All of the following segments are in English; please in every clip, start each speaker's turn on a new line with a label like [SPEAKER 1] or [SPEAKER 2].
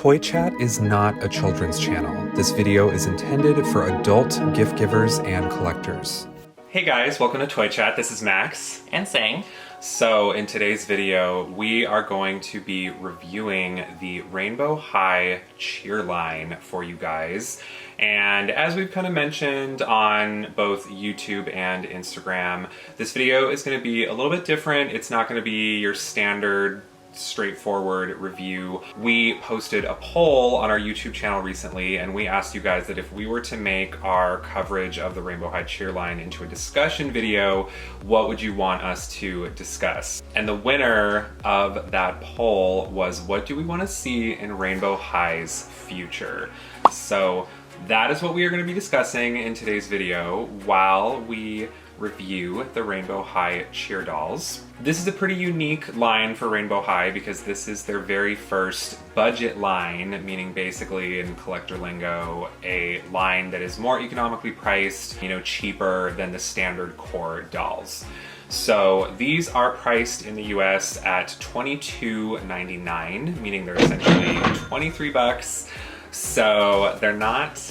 [SPEAKER 1] Toy Chat is not a children's channel. This video is intended for adult gift givers and collectors. Hey guys, welcome to Toy Chat. This is Max.
[SPEAKER 2] And Sang.
[SPEAKER 1] So in today's video, we are going to be reviewing the Rainbow High cheer line for you guys. And as we've kind of mentioned on both YouTube and Instagram, this video is going to be a little bit different. It's not going to be your standard straightforward review. We posted a poll on our YouTube channel recently, and we asked you guys that if we were to make our coverage of the Rainbow High cheer line into a discussion video, what would you want us to discuss? And the winner of that poll was, what do we want to see in Rainbow High's future? So that is what we are going to be discussing in today's video while we review the Rainbow High cheer dolls. This is a pretty unique line for Rainbow High because this is their very first budget line, meaning basically in collector lingo, a line that is more economically priced, cheaper than the standard core dolls. So these are priced in the US at $22.99, meaning they're essentially 23 bucks. So they're not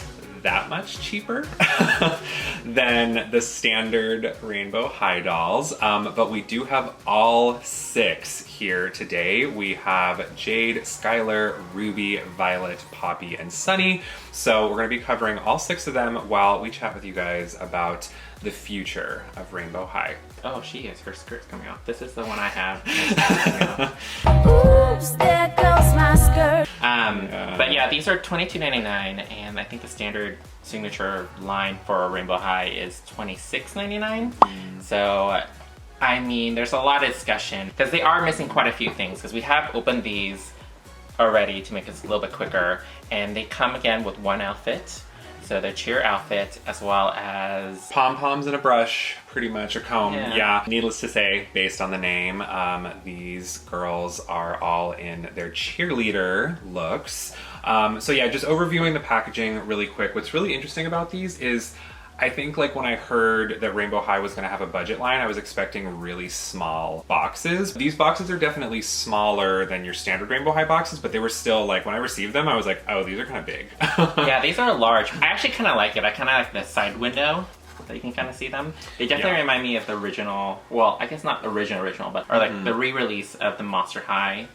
[SPEAKER 1] that much cheaper than the standard Rainbow High dolls, but we do have all 6 here today. We have Jade, Skylar, Ruby, Violet, Poppy, and Sunny. So we're going to be covering all 6 of them while we chat with you guys about the future of Rainbow High.
[SPEAKER 2] Oh, she has her skirt's coming off. This is the one I have.
[SPEAKER 3] Oops, there goes my skirt.
[SPEAKER 2] But yeah, these are $22.99, and I think the standard signature line for Rainbow High is $26.99. So, I mean, there's a lot of discussion because they are missing quite a few things because we have opened these already to make this a little bit quicker, and they come again with one outfit. So the cheer outfit, as well as
[SPEAKER 1] pom-poms and a brush, pretty much, a comb.
[SPEAKER 2] Yeah.
[SPEAKER 1] Needless to say, based on the name, these girls are all in their cheerleader looks. So yeah, just overviewing the packaging really quick. What's really interesting about these is, I think like when I heard that Rainbow High was going to have a budget line, I was expecting really small boxes. These boxes are definitely smaller than your standard Rainbow High boxes, but they were still like, when I received them, I was like, oh, these are kind of big.
[SPEAKER 2] Yeah, these are large. I actually kind of like it. I kind of like the side window that you can kind of see them. They definitely remind me of the original, well, I guess not original, but or like the re-release of the Monster High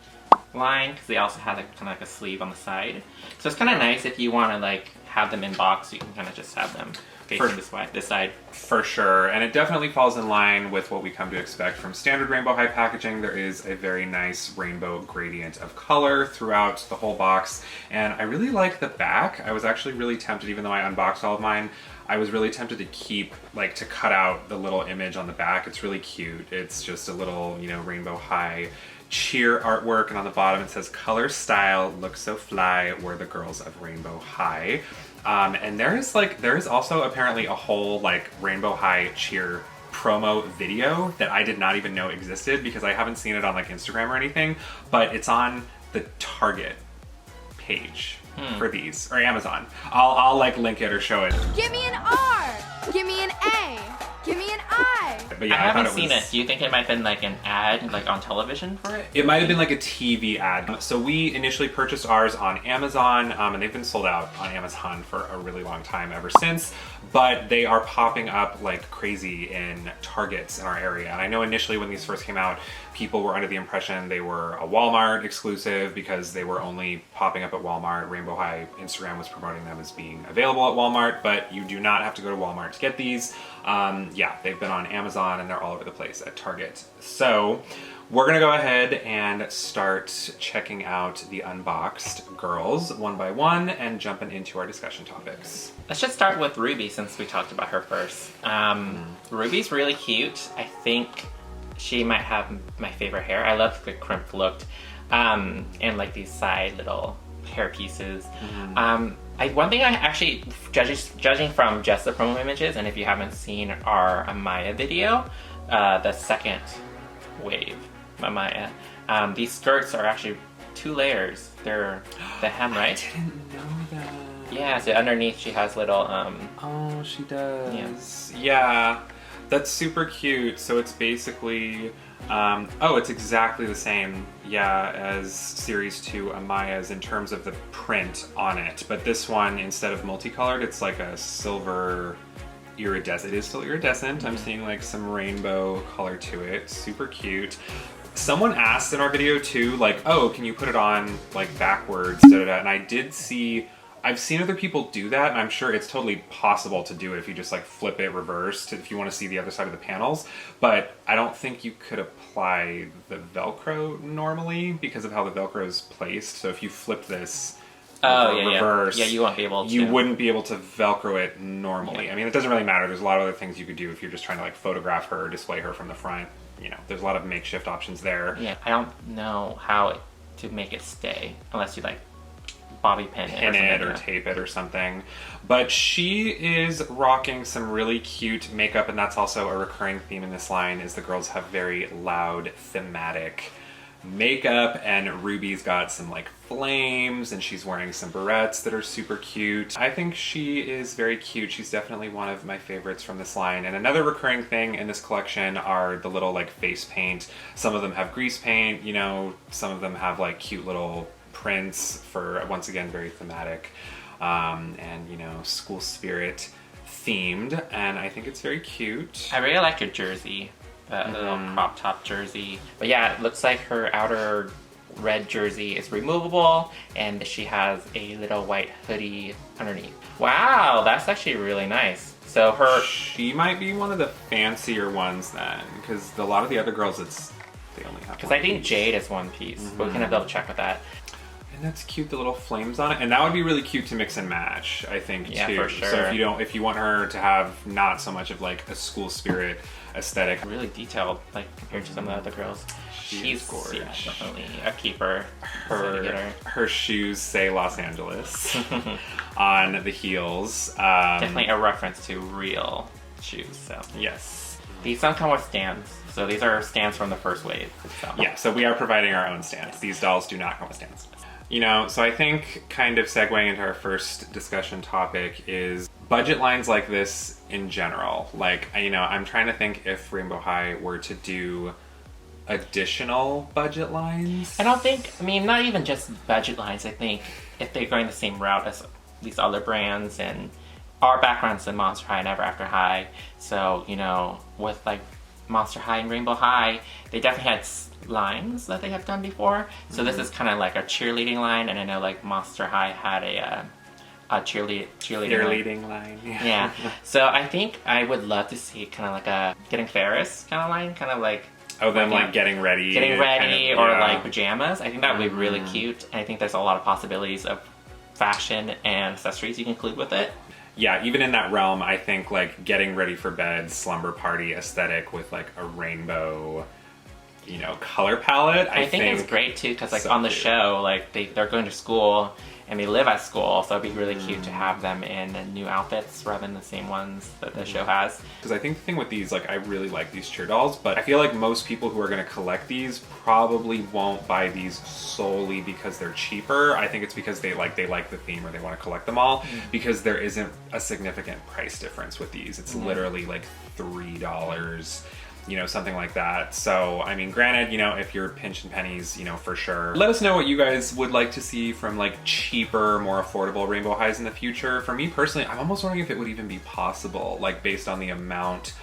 [SPEAKER 2] line, because they also have like, kind of like a sleeve on the side. So it's kind of nice if you want to like have them in box, so you can kind of just have them facing this side. For sure, and it definitely falls in line with what we come to expect from standard Rainbow High packaging. There is a very nice rainbow gradient of color throughout the whole box, and I really like the back. I was actually really tempted, even though I unboxed all of mine, I was really tempted to to cut out the little image on the back. It's really cute. It's just a little, Rainbow High cheer artwork, and on the bottom it says, color, style, look so fly, we're the girls of Rainbow High. And there is also apparently a whole Rainbow High cheer promo video that I did not even know existed because I haven't seen it on Instagram or anything, but it's on the Target page for these, or Amazon. I'll link it or show it.
[SPEAKER 3] Give me an R. Give me an A. Give me an I.
[SPEAKER 1] But yeah,
[SPEAKER 2] I haven't seen it. Do you think it might have been like an ad on television for it?
[SPEAKER 1] It might have been like a TV ad. So we initially purchased ours on Amazon, and they've been sold out on Amazon for a really long time ever since, but they are popping up like crazy in Targets in our area. And I know initially when these first came out, people were under the impression they were a Walmart exclusive because they were only popping up at Walmart. Rainbow High Instagram was promoting them as being available at Walmart, but you do not have to go to Walmart to get these. Yeah, they've been on Amazon and they're all over the place at Target. So we're gonna go ahead and start checking out the unboxed girls one by one and jumping into our discussion topics.
[SPEAKER 2] Let's just start with Ruby since we talked about her first. Ruby's really cute. I think she might have my favorite hair. I love the crimped look, and like these side little hair pieces. One thing I actually, judging from just the promo images, and if you haven't seen our Amaya video, the second wave Amaya, these skirts are actually 2 layers. They're the hem, right?
[SPEAKER 1] I didn't know that.
[SPEAKER 2] Yeah, so underneath she has little
[SPEAKER 1] oh, she does. Yeah, that's super cute. So it's basically Oh, it's exactly the same, yeah, as Series 2 Amaya's in terms of the print on it. But this one, instead of multicolored, it's like a silver iridescent. It is still iridescent. I'm seeing like some rainbow color to it. Super cute. Someone asked in our video too, like, oh, can you put it on like backwards, da-da-da. And I did see, I've seen other people do that, and I'm sure it's totally possible to do it if you just like flip it reversed if you want to see the other side of the panels. But I don't think you could apply the Velcro normally because of how the Velcro is placed. So if you flip this reverse,
[SPEAKER 2] yeah, you won't be able to.
[SPEAKER 1] You wouldn't be able to Velcro it normally. Yeah. I mean, it doesn't really matter. There's a lot of other things you could do if you're just trying to like photograph her or display her from the front. You know, there's a lot of makeshift options there.
[SPEAKER 2] Yeah, I don't know how to make it stay unless you like bobby pin it
[SPEAKER 1] or tape it or something. But she is rocking some really cute makeup, and that's also a recurring theme in this line is the girls have very loud thematic makeup, and Ruby's got some like flames, and she's wearing some barrettes that are super cute. I think she is very cute. She's definitely one of my favorites from this line. And another recurring thing in this collection are the little like face paint. Some of them have grease paint, you know, some of them have like cute little prints for, once again, very thematic and, you know, school spirit themed, and I think it's very cute.
[SPEAKER 2] I really like her jersey, the little crop top jersey. But yeah, it looks like her outer red jersey is removable, and she has a little white hoodie underneath. Wow, that's actually really nice. So
[SPEAKER 1] she might be one of the fancier ones then, because a lot of the other girls, they only have.
[SPEAKER 2] Because I think Jade is one piece, but we can double check with that.
[SPEAKER 1] And that's cute, the little flames on it, and that would be really cute to mix and match, I think,
[SPEAKER 2] yeah,
[SPEAKER 1] too.
[SPEAKER 2] For sure.
[SPEAKER 1] So if you want her to have not so much of like a school spirit aesthetic,
[SPEAKER 2] really detailed, like compared to some of the other girls. She's gorgeous. Yeah, definitely a keeper.
[SPEAKER 1] Her shoes say Los Angeles on the heels.
[SPEAKER 2] Definitely a reference to real shoes. So
[SPEAKER 1] yes,
[SPEAKER 2] these don't come with stands. So these are stands from the first wave. So.
[SPEAKER 1] Yeah, so we are providing our own stands. These dolls do not come with stands. You know, so I think kind of segueing into our first discussion topic is budget lines like this in general. Like, you know, I'm trying to think if Rainbow High were to do additional budget lines.
[SPEAKER 2] I don't think, I mean, not even just budget lines. I think if they're going the same route as these other brands, and our background's in Monster High and Ever After High. So, you know, with like Monster High and Rainbow High, they definitely had lines that they have done before. So this is kind of like a cheerleading line, and I know like Monster High had a cheerleading
[SPEAKER 1] line.
[SPEAKER 2] Yeah. So I think I would love to see kind of like a Getting Ferris kind of line, kind of like
[SPEAKER 1] them like getting ready
[SPEAKER 2] kind of, or like pajamas. I think that would be really cute, and I think there's a lot of possibilities of fashion and accessories you can include with it.
[SPEAKER 1] Yeah, even in that realm, I think like getting ready for bed, slumber party aesthetic with like a rainbow, you know, color palette.
[SPEAKER 2] I think it's great too, because like on the show, like they're going to school and they live at school, so it'd be really cute to have them in new outfits rather than the same ones that the show has.
[SPEAKER 1] Because I think the thing with these, like, I really like these cheer dolls, but I feel like most people who are going to collect these probably won't buy these solely because they're cheaper. I think it's because they like the theme, or they want to collect them all, because there isn't a significant price difference with these. It's literally like $3. You know, something like that. So, I mean, granted, you know, if you're pinching pennies, you know, for sure. Let us know what you guys would like to see from like cheaper, more affordable Rainbow Highs in the future. For me personally, I'm almost wondering if it would even be possible, like based on the amount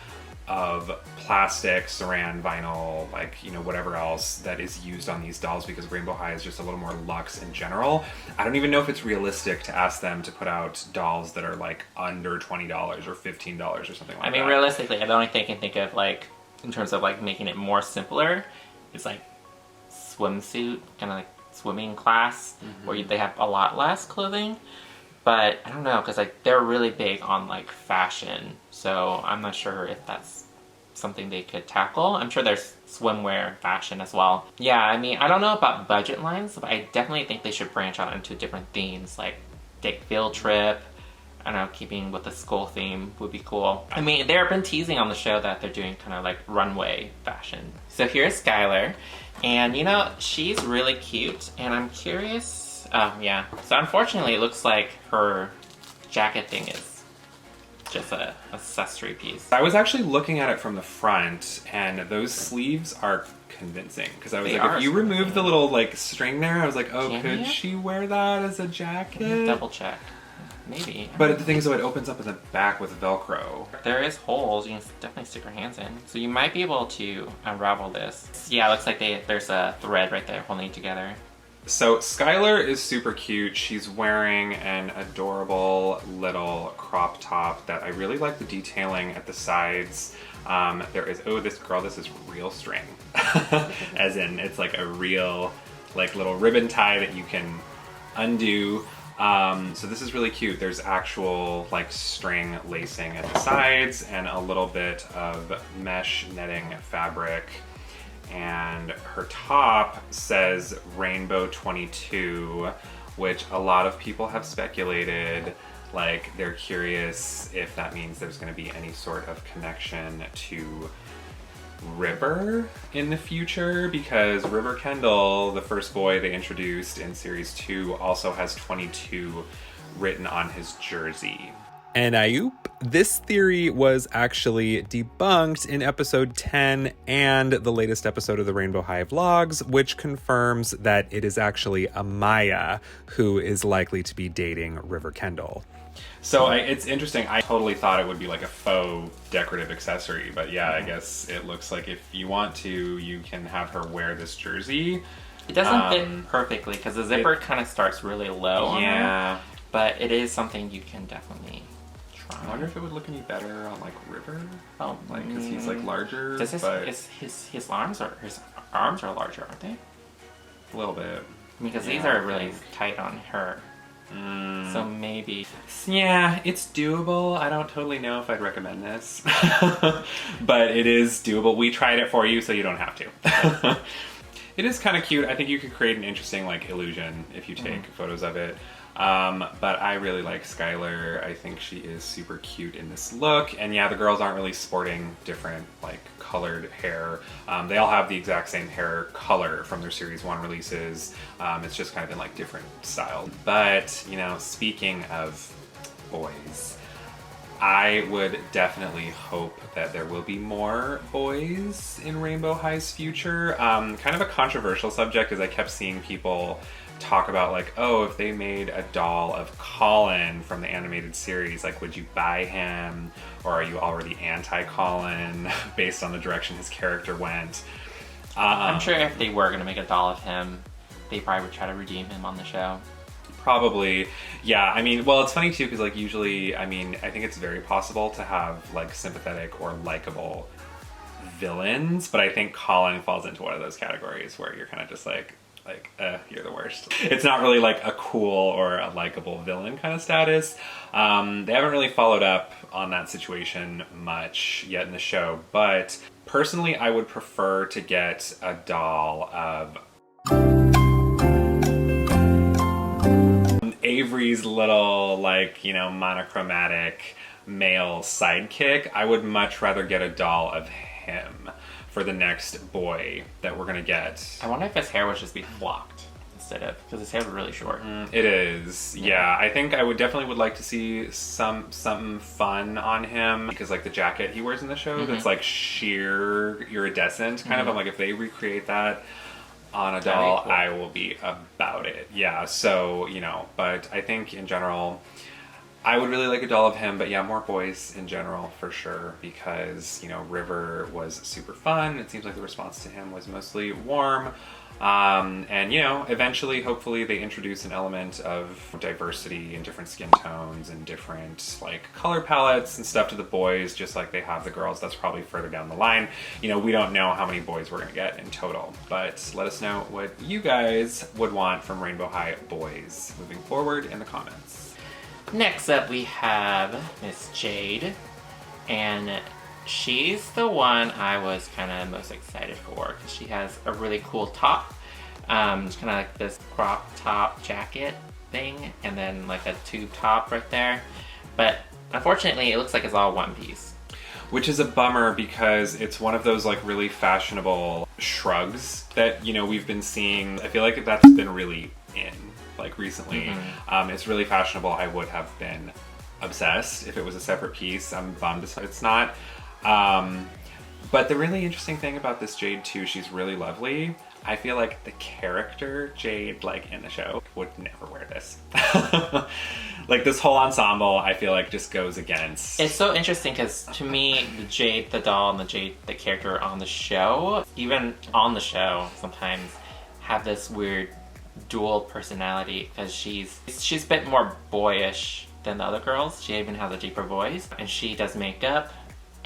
[SPEAKER 1] of plastic, saran, vinyl, like, you know, whatever else that is used on these dolls, because Rainbow High is just a little more luxe in general. I don't even know if it's realistic to ask them to put out dolls that are like under $20 or $15 or something like that.
[SPEAKER 2] I mean, realistically, the only thing I can think of, like, in terms of like making it more simpler, it's like swimsuit, kind of like swimming class, where they have a lot less clothing. But I don't know, because like they're really big on like fashion, so I'm not sure if that's something they could tackle. I'm sure there's swimwear fashion as well. Yeah, I mean, I don't know about budget lines, but I definitely think they should branch out into different themes, like take field trip. I don't know, keeping with the school theme would be cool. I mean, they've been teasing on the show that they're doing kind of like runway fashion. So here's Skylar, and you know, she's really cute, and I'm curious, yeah. So unfortunately, it looks like her jacket thing is just a accessory piece.
[SPEAKER 1] I was actually looking at it from the front, and those sleeves are convincing. Because I was like, if you remove the little like string there, I was like, oh, could she wear that as a jacket?
[SPEAKER 2] Double check. Maybe.
[SPEAKER 1] But the thing is, though, it opens up in the back with Velcro.
[SPEAKER 2] There is holes. You can definitely stick your hands in. So you might be able to unravel this. Yeah, it looks like there's a thread right there holding it together.
[SPEAKER 1] So Skylar is super cute. She's wearing an adorable little crop top that I really like the detailing at the sides. There is, oh, this is real string. As in, it's like a real, like little ribbon tie that you can undo. So this is really cute. There's actual like string lacing at the sides and a little bit of mesh netting fabric. And her top says Rainbow 22, which a lot of people have speculated, like they're curious if that means there's going to be any sort of connection to River in the future, because River Kendall, the first boy they introduced in series 2, also has 22 written on his jersey. And Ayup, this theory was actually debunked in episode 10 and the latest episode of the Rainbow High vlogs, which confirms that it is actually Amaya who is likely to be dating River Kendall. So it's interesting. I totally thought it would be like a faux decorative accessory, but yeah, I guess it looks like if you want to, you can have her wear this jersey.
[SPEAKER 2] It doesn't fit perfectly because the zipper kind of starts really low on her, but it is something you can definitely try.
[SPEAKER 1] I wonder if it would look any better on like River.
[SPEAKER 2] Oh,
[SPEAKER 1] like because he's like larger.
[SPEAKER 2] Does
[SPEAKER 1] but
[SPEAKER 2] his arms are larger, aren't they?
[SPEAKER 1] A little bit.
[SPEAKER 2] Because these are really tight on her. So maybe.
[SPEAKER 1] Yeah, it's doable. I don't totally know if I'd recommend this. But it is doable. We tried it for you, so you don't have to. It is kind of cute. I think you could create an interesting like illusion if you take photos of it. But I really like Skylar. I think she is super cute in this look. And yeah, the girls aren't really sporting different like colored hair. They all have the exact same hair color from their series 1 releases. It's just kind of in like different style. But, you know, speaking of boys, I would definitely hope that there will be more boys in Rainbow High's future. Kind of a controversial subject, as I kept seeing people talk about like, oh, if they made a doll of Colin from the animated series, like would you buy him, or are you already anti-Colin based on the direction his character went?
[SPEAKER 2] I'm sure if they were going to make a doll of him, they probably would try to redeem him on the show.
[SPEAKER 1] Probably, yeah. I mean, well, it's funny too, because like usually, I mean, I think it's very possible to have like sympathetic or likable villains, but I think Colin falls into one of those categories where you're kind of just like, you're the worst. It's not really like a cool or a likable villain kind of status. They haven't really followed up on that situation much yet in the show, but personally, I would prefer to get a doll of Avery's little, like, you know, monochromatic male sidekick. I would much rather get a doll of him for the next boy that we're gonna get.
[SPEAKER 2] I wonder if his hair would just be flocked instead of, because his hair was really short.
[SPEAKER 1] It is, yeah. I think I would definitely like to see something fun on him, because like the jacket he wears in the show that's like sheer iridescent kind of. I'm like, if they recreate that on a doll, cool. I will be about it. Yeah, so, you know, but I think in general, I would really like a doll of him, but yeah, more boys in general for sure, because, you know, River was super fun. It seems like the response to him was mostly warm. And, you know, eventually, hopefully they introduce an element of diversity in different skin tones and different, like, color palettes and stuff to the boys, just like they have the girls. That's probably further down the line. You know, we don't know how many boys we're going to get in total, but let us know what you guys would want from Rainbow High boys moving forward in the comments.
[SPEAKER 2] Next up, we have Miss Jade, and she's the one I was kind of most excited for, because she has a really cool top. It's kind of like this crop top jacket thing, and then like a tube top right there. But unfortunately, it looks like it's all one piece.
[SPEAKER 1] Which is a bummer, because it's one of those like really fashionable shrugs that, you know, we've been seeing. I feel like that's been really in like recently. It's really fashionable. I would have been obsessed. If it was a separate piece, I'm bummed it's not. But the really interesting thing about this Jade too, she's really lovely. I feel like the character Jade, like in the show, would never wear this. Like this whole ensemble, I feel like just goes against.
[SPEAKER 2] It's so interesting because to me, the Jade, the doll, and the Jade, the character on the show, even on the show, sometimes have this weird dual personality because she's a bit more boyish than the other girls. She even has a deeper voice, and she does makeup,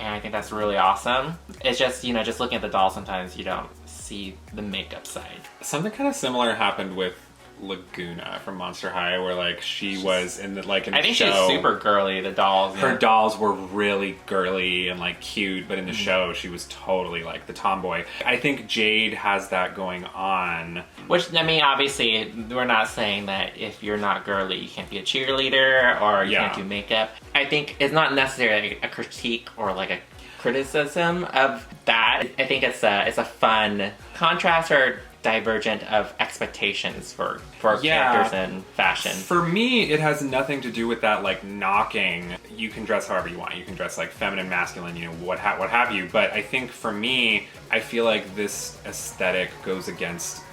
[SPEAKER 2] and I think that's really awesome. It's just, you know, just looking at the doll, sometimes you don't see the makeup side.
[SPEAKER 1] Something kind of similar happened with Laguna from Monster High, where like she's in the show.
[SPEAKER 2] I think she's super girly. The dolls.
[SPEAKER 1] Her dolls were really girly and like cute, but in the show she was totally like the tomboy. I think Jade has that going on.
[SPEAKER 2] Which, I mean, obviously we're not saying that if you're not girly you can't be a cheerleader or you can't do makeup. I think it's not necessarily a critique or like a criticism of that. I think it's a fun contrast or divergent of expectations for characters in fashion.
[SPEAKER 1] For me, it has nothing to do with that like knocking. You can dress however you want. You can dress like feminine, masculine, you know, what have you. But I think for me, I feel like this aesthetic goes against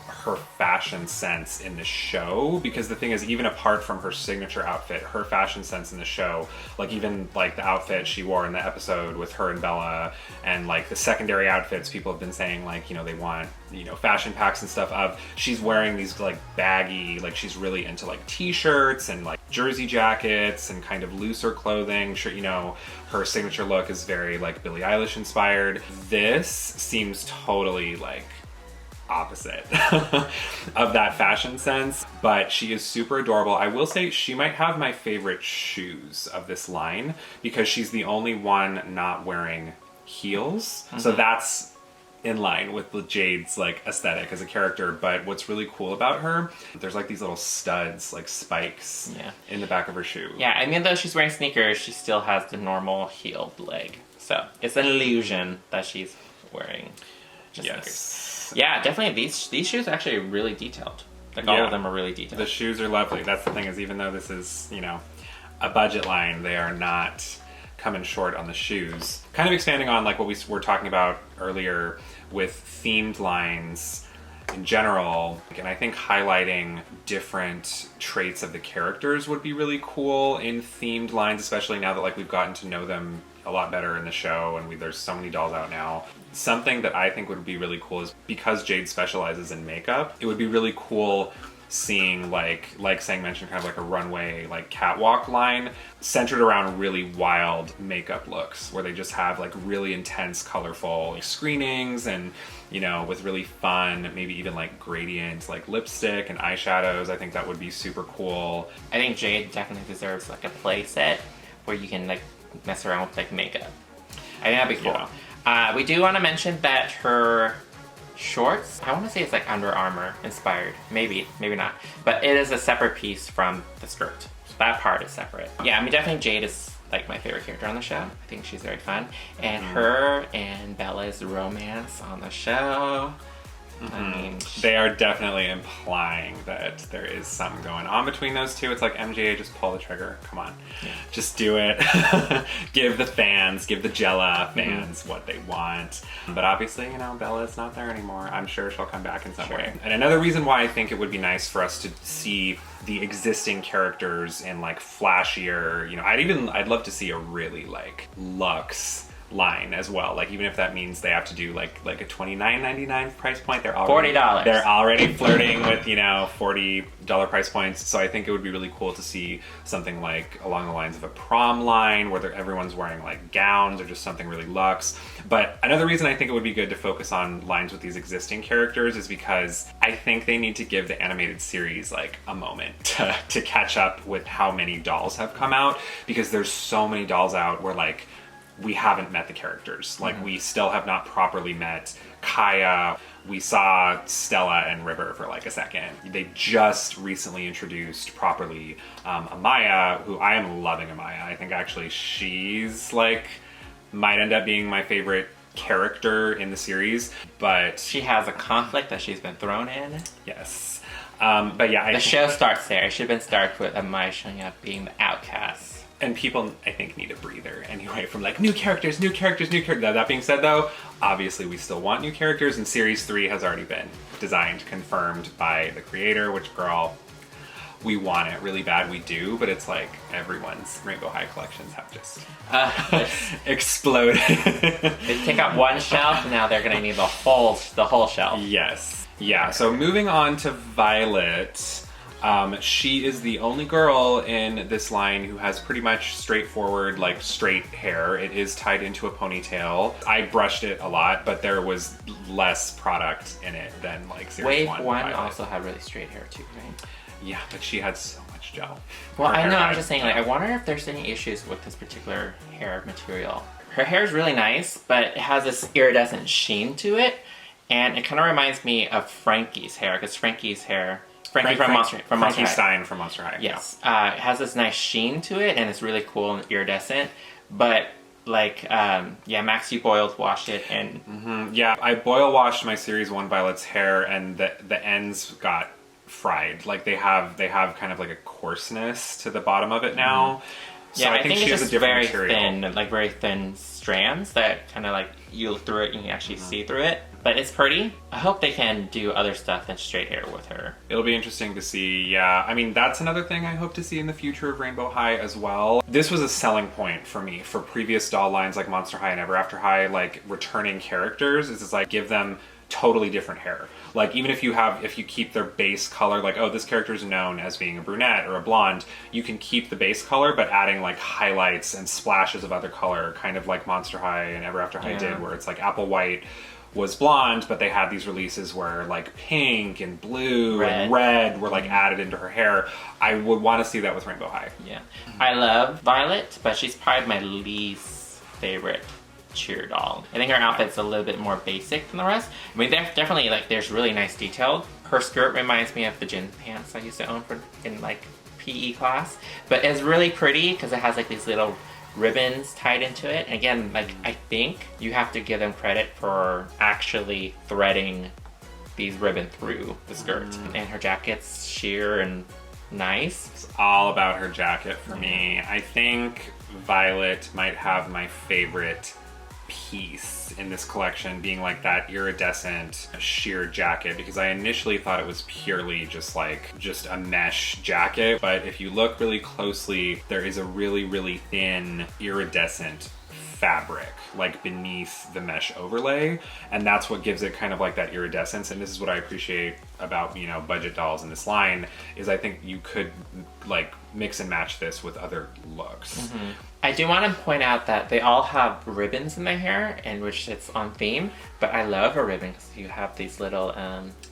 [SPEAKER 1] her fashion sense in the show, because the thing is, even apart from her signature outfit, her fashion sense in the show, like even like the outfit she wore in the episode with her and Bella, and like the secondary outfits, people have been saying like, you know, they want, you know, fashion packs and stuff of, she's wearing these like baggy, like she's really into like t-shirts and like jersey jackets and kind of looser clothing. Sure, you know, her signature look is very like Billie Eilish inspired. This seems totally like opposite of that fashion sense, but she is super adorable. I will say she might have my favorite shoes of this line because she's the only one not wearing heels. So that's in line with the Jade's like aesthetic as a character. But what's really cool about her, there's like these little studs, like spikes in the back of her shoe.
[SPEAKER 2] Yeah, I mean, though she's wearing sneakers, she still has the normal heeled leg. So it's an illusion that she's wearing just sneakers. Yeah, definitely. These shoes are actually really detailed. Like all of them are really detailed.
[SPEAKER 1] The shoes are lovely. That's the thing, is even though this is, you know, a budget line, they are not coming short on the shoes. Kind of expanding on like what we were talking about earlier with themed lines in general, and I think highlighting different traits of the characters would be really cool in themed lines, especially now that like we've gotten to know them a lot better in the show, and there's so many dolls out now. Something that I think would be really cool is, because Jade specializes in makeup, it would be really cool seeing like Sang mentioned, kind of like a runway, like catwalk line centered around really wild makeup looks, where they just have like really intense, colorful screenings, and you know, with really fun, maybe even like gradients, like lipstick and eyeshadows. I think that would be super cool.
[SPEAKER 2] I think Jade definitely deserves like a play set where you can like mess around with like makeup. I think that'd be cool. We do want to mention that her shorts, I want to say it's like Under Armour inspired. Maybe not. But it is a separate piece from the skirt. So that part is separate. Yeah, I mean, definitely Jade is like my favorite character on the show. I think she's very fun. And her and Bella's romance on the show, I mean,
[SPEAKER 1] they are definitely implying that there is something going on between those two. It's like, MJA, just pull the trigger. Come on. Just do it. Give the Jella fans what they want. But obviously, you know, Bella is not there anymore. I'm sure she'll come back in some way. And another reason why I think it would be nice for us to see the existing characters in like flashier, you know, I'd love to see a really like luxe line as well, like even if that means they have to do like a $29.99 price point. They're already
[SPEAKER 2] $40.
[SPEAKER 1] They're already flirting with, you know, $40 price points. So I think it would be really cool to see something like along the lines of a prom line where everyone's wearing like gowns or just something really luxe. But another reason I think it would be good to focus on lines with these existing characters is because I think they need to give the animated series like a moment to catch up with how many dolls have come out, because there's so many dolls out where like we haven't met the characters. Like we still have not properly met Kaya. We saw Stella and River for like a second. They just recently introduced properly Amaya, who I am loving Amaya. I think actually she's like, might end up being my favorite character in the series, but
[SPEAKER 2] she has a conflict that she's been thrown in.
[SPEAKER 1] Yes. But yeah,
[SPEAKER 2] The show starts there. It should have been started with Amai showing up being the outcast.
[SPEAKER 1] and people, I think, need a breather anyway from like new characters, new characters, new characters. That being said, though, obviously we still want new characters, and Series 3 has already been designed, confirmed by the creator, which, girl, we want it really bad. We do, but it's like everyone's Rainbow High collections have just exploded.
[SPEAKER 2] They take out one shelf, and now they're going to need the whole shelf.
[SPEAKER 1] Yes. Yeah, so moving on to Violet. She is the only girl in this line who has pretty much straightforward, like, straight hair. It is tied into a ponytail. I brushed it a lot, but there was less product in it than, like, Series 1.
[SPEAKER 2] Wave 1 also had really straight hair, too, right?
[SPEAKER 1] Yeah, but she had so much gel.
[SPEAKER 2] Well,
[SPEAKER 1] Her
[SPEAKER 2] I
[SPEAKER 1] hair
[SPEAKER 2] know, I
[SPEAKER 1] had-
[SPEAKER 2] was just saying, like, I wonder if there's any issues with this particular hair material. Her hair is really nice, but it has this iridescent sheen to it, and it kind of reminds me of Frankie's hair, because Frankie's hair... Frankie from Monster
[SPEAKER 1] Frankie
[SPEAKER 2] High.
[SPEAKER 1] Stein from Monster High.
[SPEAKER 2] Yes. It has this nice sheen to it, and it's really cool and iridescent, but... Like, yeah, Max, you boiled washed it, and...
[SPEAKER 1] Yeah, I boil washed my Series 1 Violet's hair, and the ends got fried. Like, they have kind of like a coarseness to the bottom of it now. So
[SPEAKER 2] Yeah,
[SPEAKER 1] I think she
[SPEAKER 2] it's
[SPEAKER 1] has a
[SPEAKER 2] just
[SPEAKER 1] different
[SPEAKER 2] very
[SPEAKER 1] material.
[SPEAKER 2] thin, like very thin strands that kind of like you look through it and you can actually see through it. But it's pretty. I hope they can do other stuff than straight hair with her.
[SPEAKER 1] It'll be interesting to see, yeah. I mean, that's another thing I hope to see in the future of Rainbow High as well. This was a selling point for me for previous doll lines like Monster High and Ever After High, like returning characters. It's just like give them totally different hair. Like even if you keep their base color, like, oh, this character is known as being a brunette or a blonde, you can keep the base color but adding like highlights and splashes of other color, kind of like Monster High and Ever After High did, where it's like Apple White was blonde, but they had these releases where like pink and blue and red were like added into her hair. I would want to see that with Rainbow High.
[SPEAKER 2] Yeah. I love Violet, but she's probably my least favorite cheer doll. I think her outfit's a little bit more basic than the rest. I mean, definitely, like, there's really nice detail. Her skirt reminds me of the gym pants I used to own in, like, PE class. But it's really pretty because it has, like, these little ribbons tied into it. And again, like, I think you have to give them credit for actually threading these ribbons through the skirt. And her jacket's sheer and nice.
[SPEAKER 1] It's all about her jacket for me. I think Violet might have my favorite piece in this collection being like that iridescent sheer jacket, because I initially thought it was purely just a mesh jacket, but if you look really closely, there is a really thin iridescent fabric like beneath the mesh overlay, and that's what gives it kind of like that iridescence. And this is what I appreciate about, you know, budget dolls in this line, is I think you could like mix and match this with other looks.
[SPEAKER 2] I do want to point out that they all have ribbons in their hair, and which it's on theme, but I love a ribbon because you have these little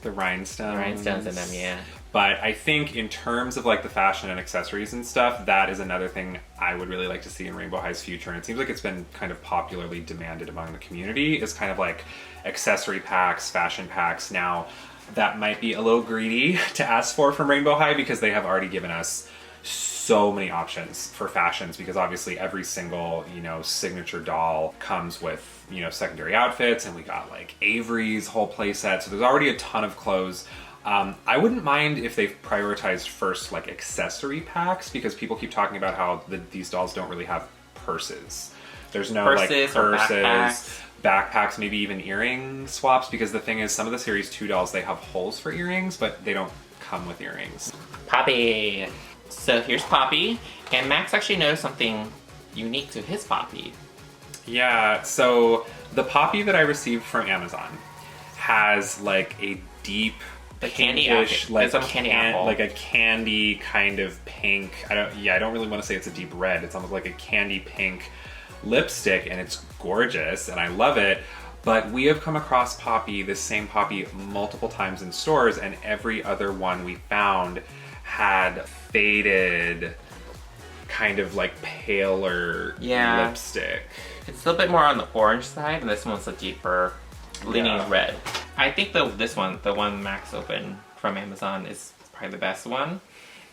[SPEAKER 1] The rhinestones
[SPEAKER 2] in them, yeah.
[SPEAKER 1] But I think in terms of like the fashion and accessories and stuff, that is another thing I would really like to see in Rainbow High's future. And it seems like it's been kind of popularly demanded among the community, is kind of like accessory packs, fashion packs. Now, that might be a little greedy to ask for from Rainbow High, because they have already given us so many options for fashions, because obviously every single, you know, signature doll comes with, you know, secondary outfits, and we got like Avery's whole playset, so there's already a ton of clothes. I wouldn't mind if they've prioritized first like accessory packs, because people keep talking about how these dolls don't really have purses. There's no
[SPEAKER 2] Purses or
[SPEAKER 1] purses, backpacks, maybe even earring swaps, because the thing is, some of the Series 2 dolls, they have holes for earrings, but they don't come with earrings.
[SPEAKER 2] Poppy. So here's Poppy, and Max actually knows something unique to his Poppy.
[SPEAKER 1] Yeah, so the Poppy that I received from Amazon has like a deep
[SPEAKER 2] candy
[SPEAKER 1] pinkish,
[SPEAKER 2] apple.
[SPEAKER 1] like
[SPEAKER 2] It's a candy apple.
[SPEAKER 1] like a candy kind of pink. I don't really want to say it's a deep red. It's almost like a candy pink lipstick, and it's gorgeous, and I love it. But we have come across Poppy, this same Poppy, multiple times in stores, and every other one we found had faded, kind of like paler lipstick.
[SPEAKER 2] It's a little bit more on the orange side, and this one's a deeper leaning red. I think this one, the one Max opened from Amazon, is probably the best one.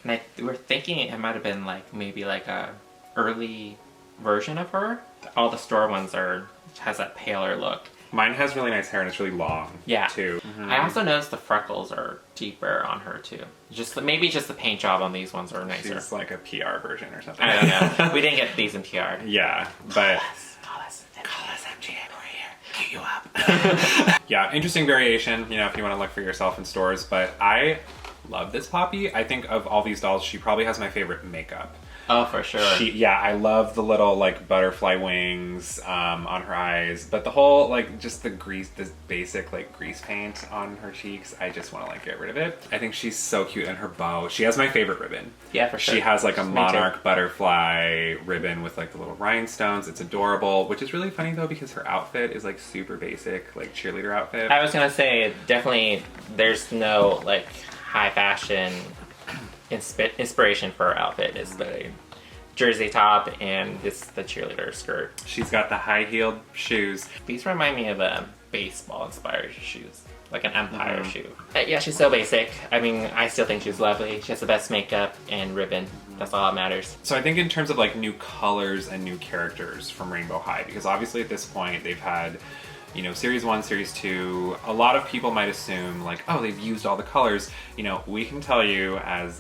[SPEAKER 2] And we're thinking it might have been like maybe like a early version of her. All the store ones has that paler look.
[SPEAKER 1] Mine has really nice hair and it's really long.
[SPEAKER 2] Yeah.
[SPEAKER 1] Too.
[SPEAKER 2] I also noticed the freckles are deeper on her too. Maybe just the paint job on these ones are nicer.
[SPEAKER 1] She's like a PR version or something.
[SPEAKER 2] I don't know. We didn't get these in PR.
[SPEAKER 1] Yeah, but
[SPEAKER 2] Call us MGM. We're here. Cue you up.
[SPEAKER 1] yeah, interesting variation, you know, if you want to look for yourself in stores. But I love this Poppy. I think of all these dolls, she probably has my favorite makeup.
[SPEAKER 2] Oh, for sure.
[SPEAKER 1] I love the little like butterfly wings on her eyes, but the whole like just the basic like grease paint on her cheeks, I just want to like get rid of it. I think she's so cute, and her bow. She has my favorite ribbon.
[SPEAKER 2] Yeah, for sure.
[SPEAKER 1] She has like a monarch butterfly ribbon with like the little rhinestones. It's adorable, which is really funny though because her outfit is like super basic, like cheerleader outfit.
[SPEAKER 2] I was gonna say definitely there's no like high fashion inspiration for her outfit. Is the jersey top and the cheerleader skirt.
[SPEAKER 1] She's got the high-heeled shoes.
[SPEAKER 2] These remind me of baseball inspired shoes, like an Empire shoe. Yeah, she's so basic. I mean, I still think she's lovely. She has the best makeup and ribbon. That's all that matters.
[SPEAKER 1] So I think in terms of like new colors and new characters from Rainbow High, because obviously at this point they've had, you know, Series 1, Series 2, a lot of people might assume like, oh, they've used all the colors. You know, we can tell you as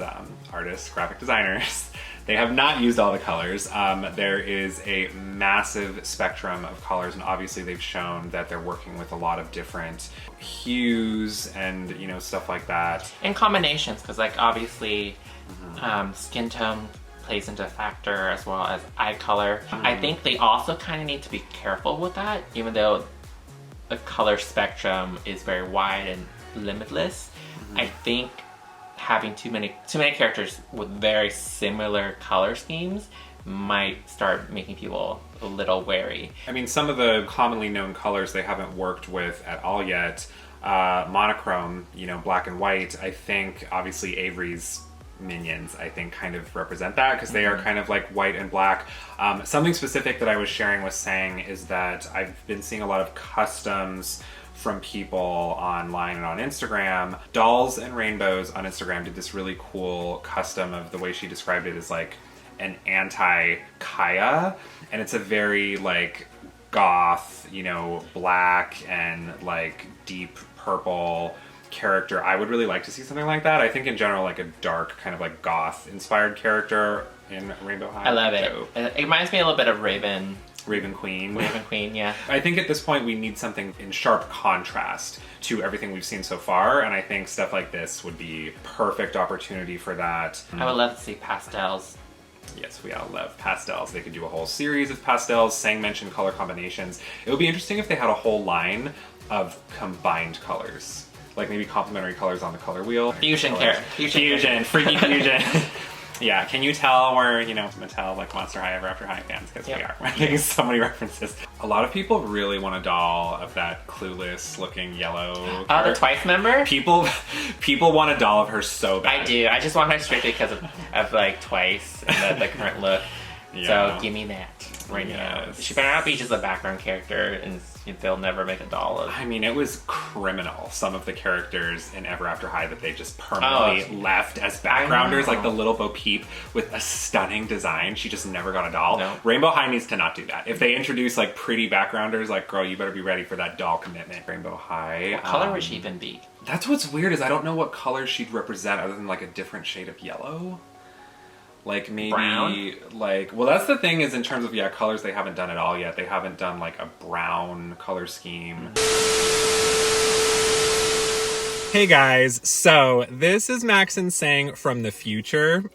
[SPEAKER 1] artists, graphic designers, they have not used all the colors. There is a massive spectrum of colors, and obviously they've shown that they're working with a lot of different hues and, you know, stuff like that.
[SPEAKER 2] And combinations, because like obviously skin tone plays into a factor as well as eye color. I think they also kind of need to be careful with that, even though the color spectrum is very wide and limitless. I think having too many characters with very similar color schemes might start making people a little wary.
[SPEAKER 1] I mean, some of the commonly known colors they haven't worked with at all yet. Monochrome, you know, black and white. I think obviously Avery's minions, I think, kind of represent that because they are kind of like white and black. Something specific that I was sharing was saying is that I've been seeing a lot of customs from people online and on Instagram. Dolls and Rainbows on Instagram did this really cool custom of the way she described it as like an anti-Kaya, and it's a very like goth, you know, black and like deep purple character. I would really like to see something like that. I think in general like a dark kind of like goth inspired character in Rainbow High.
[SPEAKER 2] I love it. It reminds me a little bit of Raven Queen, yeah.
[SPEAKER 1] I think at this point we need something in sharp contrast to everything we've seen so far, and I think stuff like this would be perfect opportunity for that.
[SPEAKER 2] I would love to see pastels.
[SPEAKER 1] Yes, we all love pastels. They could do a whole series of pastels. Sang mentioned color combinations. It would be interesting if they had a whole line of combined colors. Like maybe complementary colors on the color wheel.
[SPEAKER 2] Fusion,
[SPEAKER 1] freaky fusion. Yeah, can you tell we're, you know, Mattel, like Monster High, Ever After High fans? Because we are. We're making so many references. A lot of people really want a doll of that clueless looking yellow.
[SPEAKER 2] Oh, the Twice member?
[SPEAKER 1] People want a doll of her so bad.
[SPEAKER 2] I do. I just want her strictly because of like Twice and the current look. Yeah. So give me that right now. She better not be just a background character and they'll never make a doll of.
[SPEAKER 1] I mean, it was criminal, some of the characters in Ever After High that they just permanently left as backgrounders, like the little Bo Peep with a stunning design. She just never got a doll.
[SPEAKER 2] No.
[SPEAKER 1] Rainbow High needs to not do that. If they introduce like pretty backgrounders, like girl, you better be ready for that doll commitment. Rainbow High.
[SPEAKER 2] What color would she even be?
[SPEAKER 1] That's what's weird is I don't know what color she'd represent other than like a different shade of yellow. Like maybe
[SPEAKER 2] brown?
[SPEAKER 1] Like, well, that's the thing is in terms of colors, they haven't done it all yet. They haven't done like a brown color scheme. Hey guys, so this is Max and Sang from the future,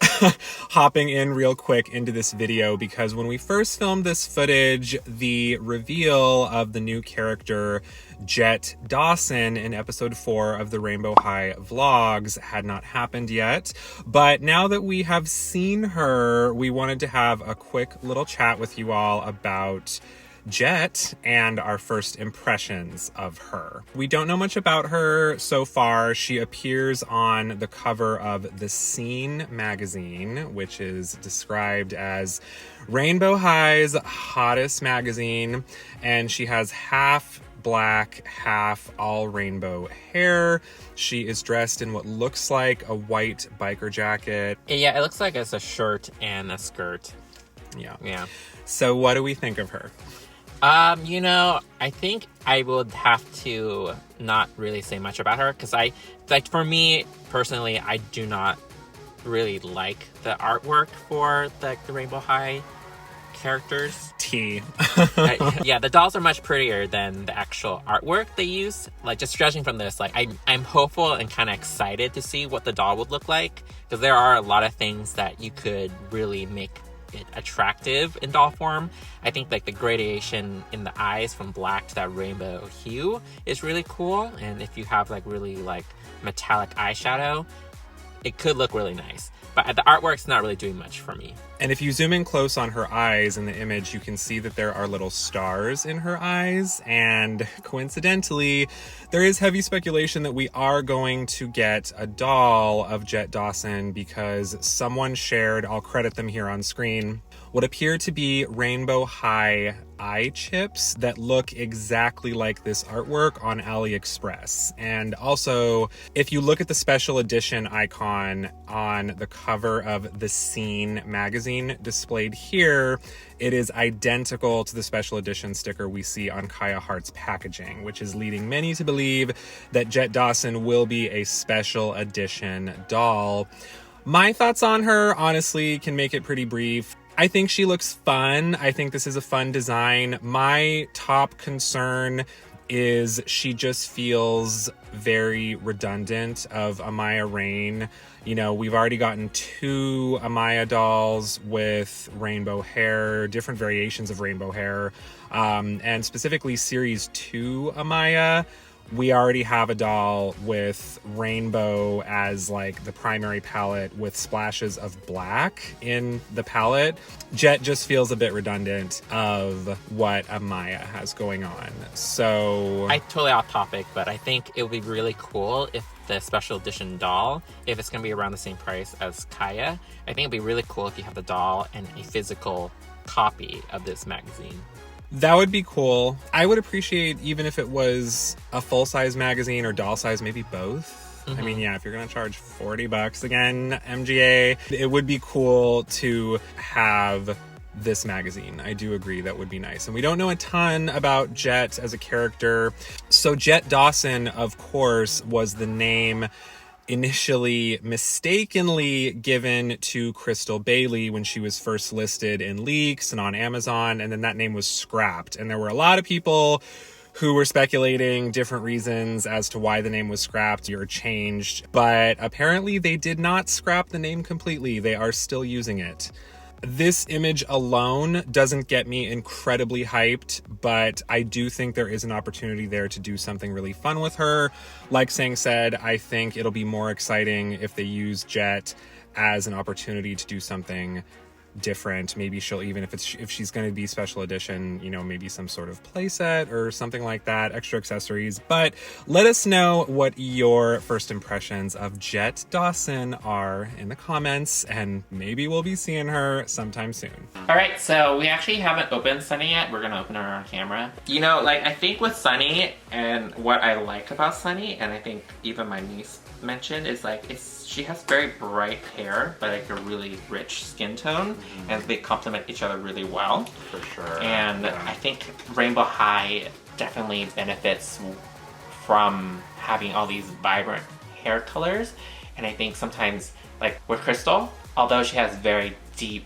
[SPEAKER 1] hopping in real quick into this video because when we first filmed this footage, the reveal of the new character Jett Dawson in episode 4 of the Rainbow High vlogs had not happened yet. But now that we have seen her, we wanted to have a quick little chat with you all about Jett and our first impressions of her. We don't know much about her so far. She appears on the cover of The Scene magazine, which is described as Rainbow High's hottest magazine, and she has half black, half all rainbow hair. She is dressed in what looks like a white biker jacket.
[SPEAKER 2] Yeah, it looks like it's a shirt and a skirt.
[SPEAKER 1] Yeah.
[SPEAKER 2] Yeah.
[SPEAKER 1] So what do we think of her?
[SPEAKER 2] You know, I think I would have to not really say much about her because for me personally, I do not really like the artwork for the Rainbow High characters. Yeah, the dolls are much prettier than the actual artwork they use. Like, just judging from this, like, I'm hopeful and kind of excited to see what the doll would look like because there are a lot of things that you could really make it attractive in doll form. I think like the gradation in the eyes from black to that rainbow hue is really cool, and if you have like really like metallic eyeshadow, it could look really nice. But the artwork's not really doing much for me.
[SPEAKER 1] And if you zoom in close on her eyes in the image, you can see that there are little stars in her eyes. And coincidentally, there is heavy speculation that we are going to get a doll of Jett Dawson because someone shared, I'll credit them here on screen, what appear to be Rainbow High eye chips that look exactly like this artwork on AliExpress. And also, if you look at the special edition icon on the cover of the Scene magazine displayed here, it is identical to the special edition sticker we see on Kaya Hart's packaging, which is leading many to believe that Jett Dawson will be a special edition doll. My thoughts on her, honestly, can make it pretty brief. I think she looks fun. I think this is a fun design. My top concern is she just feels very redundant of Amaya Rain. You know, we've already gotten 2 Amaya dolls with rainbow hair, different variations of rainbow hair, and specifically Series 2 Amaya. We already have a doll with rainbow as like the primary palette with splashes of black in the palette. Jett just feels a bit redundant of what Amaya has going on. So
[SPEAKER 2] I totally off topic, but I think it would be really cool if the special edition doll, if it's going to be around the same price as Kaya, I think it'd be really cool if you have the doll and a physical copy of this magazine.
[SPEAKER 1] that would be cool. I would appreciate even if it was a full-size magazine or doll size, maybe both. I mean, yeah, if you're going to charge $40 again, MGA, it would be cool to have this magazine. I do agree that would be nice. And we don't know a ton about Jett as a character. So Jett Dawson, of course, was the name initially mistakenly given to Crystal Bailey when she was first listed in leaks and on Amazon, and then that name was scrapped. And there were a lot of people who were speculating different reasons as to why the name was scrapped or changed, but apparently they did not scrap the name completely. They are still using it. This image alone doesn't get me incredibly hyped, but I do think there is an opportunity there to do something really fun with her. Like Sang said, I think it'll be more exciting if they use Jett as an opportunity to do something different. Maybe she'll, even if she's going to be special edition, you know, maybe some sort of playset or something like that, extra accessories. But let us know what your first impressions of Jett Dawson are in the comments, and maybe we'll be seeing her sometime soon.
[SPEAKER 2] All right, so we actually haven't opened Sunny yet. We're gonna open her on camera. You know, like, I think with Sunny, and what I like about Sunny, and I think even my niece mentioned, is like, she has very bright hair, but like a really rich skin tone, and they complement each other really well.
[SPEAKER 1] For sure.
[SPEAKER 2] And
[SPEAKER 1] yeah.
[SPEAKER 2] I think Rainbow High definitely benefits from having all these vibrant hair colors. And I think sometimes, like with Crystal, although she has very deep,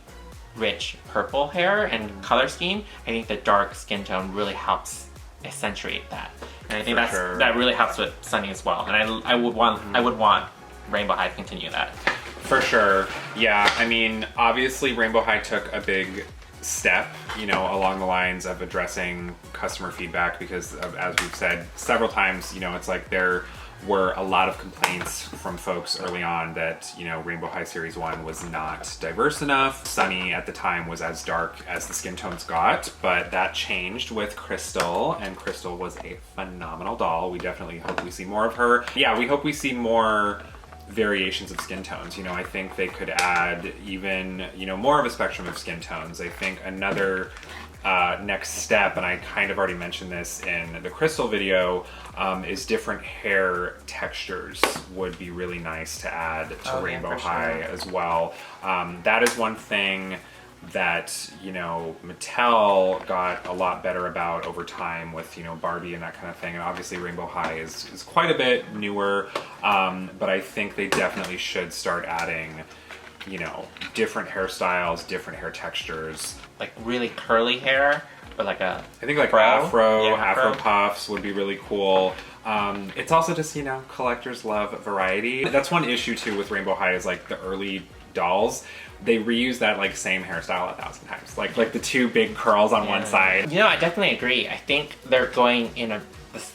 [SPEAKER 2] rich purple hair and color scheme, I think the dark skin tone really helps accentuate that. And I think that really helps with Sunny as well. And I would want Rainbow High to continue that.
[SPEAKER 1] For sure. Yeah, I mean, obviously Rainbow High took a big step, you know, along the lines of addressing customer feedback, because as we've said several times, you know, it's like there were a lot of complaints from folks early on that, you know, Rainbow High Series 1 was not diverse enough. Sunny at the time was as dark as the skin tones got, but that changed with Crystal, and Crystal was a phenomenal doll. We definitely hope we see more of her. Yeah, we hope we see more variations of skin tones. You know, I think they could add even, you know, more of a spectrum of skin tones. I think another next step, and I kind of already mentioned this in the Crystal video, is different hair textures would be really nice to add to Rainbow High as well. That is one thing that, you know, Mattel got a lot better about over time with, you know, Barbie and that kind of thing. And obviously Rainbow High is quite a bit newer, but I think they definitely should start adding, you know, different hairstyles, different hair textures.
[SPEAKER 2] Like really curly hair, or like a
[SPEAKER 1] I think like
[SPEAKER 2] fro?
[SPEAKER 1] Afro puffs would be really cool. It's also just, you know, collectors love variety. That's one issue too with Rainbow High is like the early dolls. They reuse that like same hairstyle 1,000 times. Like the two big curls on one side.
[SPEAKER 2] You know, I definitely agree. I think they're going in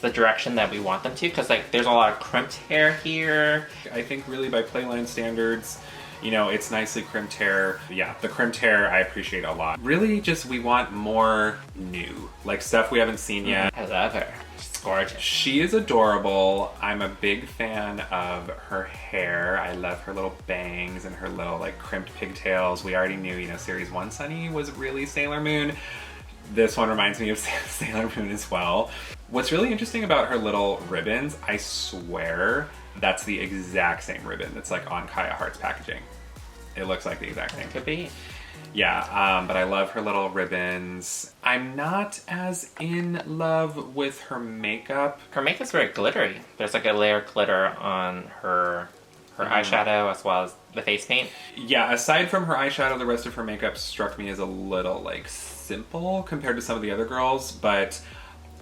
[SPEAKER 2] the direction that we want them to, because like there's a lot of crimped hair here.
[SPEAKER 1] I think really by Playline standards, you know, it's nicely crimped hair. Yeah, the crimped hair I appreciate a lot. Really just we want more new, like stuff we haven't seen yet.
[SPEAKER 2] I love her. She's gorgeous.
[SPEAKER 1] She is adorable. I'm a big fan of her hair. I love her little bangs and her little like crimped pigtails. We already knew, you know, series 1 Sunny was really Sailor Moon. This one reminds me of Sailor Moon as well. What's really interesting about her little ribbons, I swear that's the exact same ribbon that's like on Kaya Hart's packaging. It looks like the exact same.
[SPEAKER 2] Could be.
[SPEAKER 1] Yeah, but I love her little ribbons. I'm not as in love with her makeup.
[SPEAKER 2] Her makeup's very glittery. There's like a layer of glitter on her eyeshadow as well as the face paint.
[SPEAKER 1] Yeah, aside from her eyeshadow, the rest of her makeup struck me as a little like simple compared to some of the other girls, but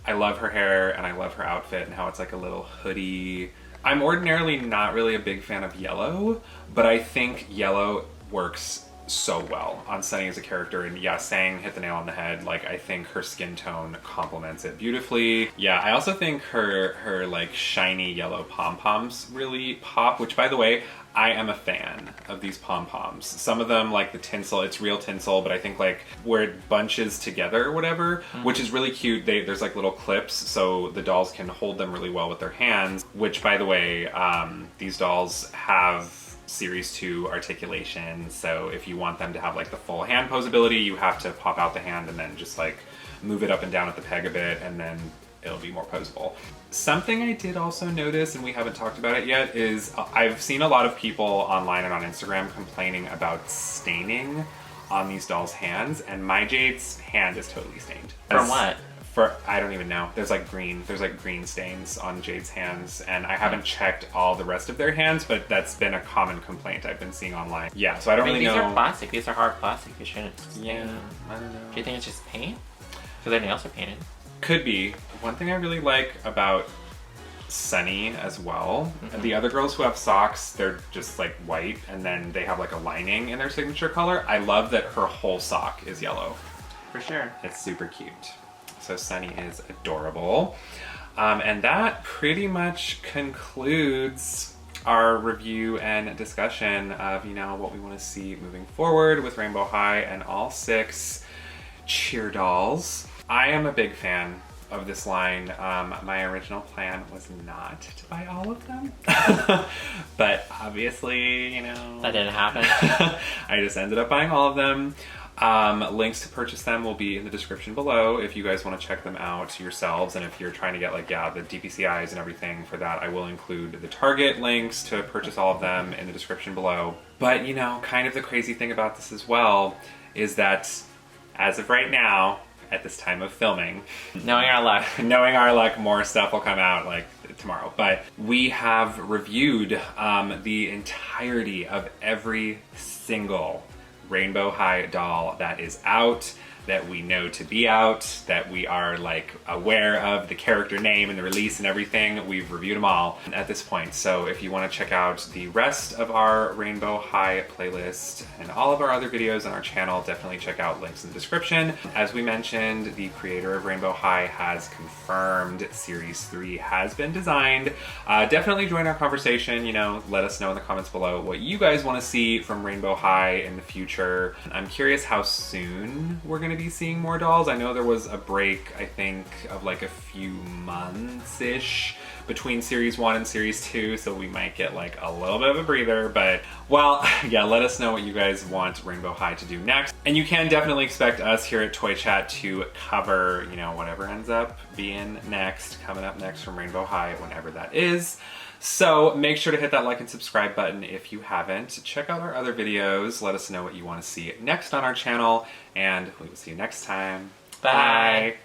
[SPEAKER 1] I love her hair and I love her outfit and how it's like a little hoodie. I'm ordinarily not really a big fan of yellow, but I think yellow works so well on Sunny as a character. And yeah, Sang hit the nail on the head. Like, I think her skin tone complements it beautifully. Yeah, I also think her like shiny yellow pom-poms really pop, which by the way, I am a fan of these pom-poms. Some of them, like the tinsel, it's real tinsel, but I think like where it bunches together or whatever, which is really cute. There's like little clips so the dolls can hold them really well with their hands, which by the way, these dolls have Series 2 articulation, so if you want them to have like the full hand posability, you have to pop out the hand and then just like move it up and down at the peg a bit, and then it'll be more posable. Something I did also notice, and we haven't talked about it yet, is I've seen a lot of people online and on Instagram complaining about staining on these dolls' hands, and my Jade's hand is totally stained.
[SPEAKER 2] From what?
[SPEAKER 1] I don't even know. There's like green stains on Jade's hands, and I haven't checked all the rest of their hands, but that's been a common complaint I've been seeing online. Yeah, so I don't really know.
[SPEAKER 2] These are plastic. These are hard plastic. You shouldn't.
[SPEAKER 1] Yeah, I don't know.
[SPEAKER 2] Do you think it's just paint? Because their nails are painted.
[SPEAKER 1] Could be. One thing I really like about Sunny as well, the other girls who have socks, they're just like white, and then they have like a lining in their signature color. I love that her whole sock is yellow.
[SPEAKER 2] For sure.
[SPEAKER 1] It's super cute. So Sunny is adorable. And that pretty much concludes our review and discussion of, you know, what we want to see moving forward with Rainbow High and all 6 cheer dolls. I am a big fan of this line. My original plan was not to buy all of them, but obviously, you know,
[SPEAKER 2] that didn't happen.
[SPEAKER 1] I just ended up buying all of them. Links to purchase them will be in the description below if you guys want to check them out yourselves, and if you're trying to get like, yeah, the DPCIs and everything for that, I will include the Target links to purchase all of them in the description below. But you know, kind of the crazy thing about this as well is that as of right now, at this time of filming,
[SPEAKER 2] knowing our luck,
[SPEAKER 1] more stuff will come out like tomorrow, but we have reviewed the entirety of every single Rainbow High doll that is out, that we know to be out, that we are like aware of the character name and the release and everything. We've reviewed them all at this point. So if you want to check out the rest of our Rainbow High playlist and all of our other videos on our channel, definitely check out links in the description. As we mentioned, the creator of Rainbow High has confirmed Series 3 has been designed. Definitely join our conversation, you know, let us know in the comments below what you guys want to see from Rainbow High in the future. I'm curious how soon we're going to be seeing more dolls. I know there was a break, I think, of like a few months-ish between Series 1 and Series 2, so we might get like a little bit of a breather, but well, yeah, let us know what you guys want Rainbow High to do next. And you can definitely expect us here at Toy Chat to cover, you know, whatever ends up being next, coming up next from Rainbow High, whenever that is. So make sure to hit that like and subscribe button if you haven't. Check out our other videos. Let us know what you want to see next on our channel, and we will see you next time.
[SPEAKER 2] Bye.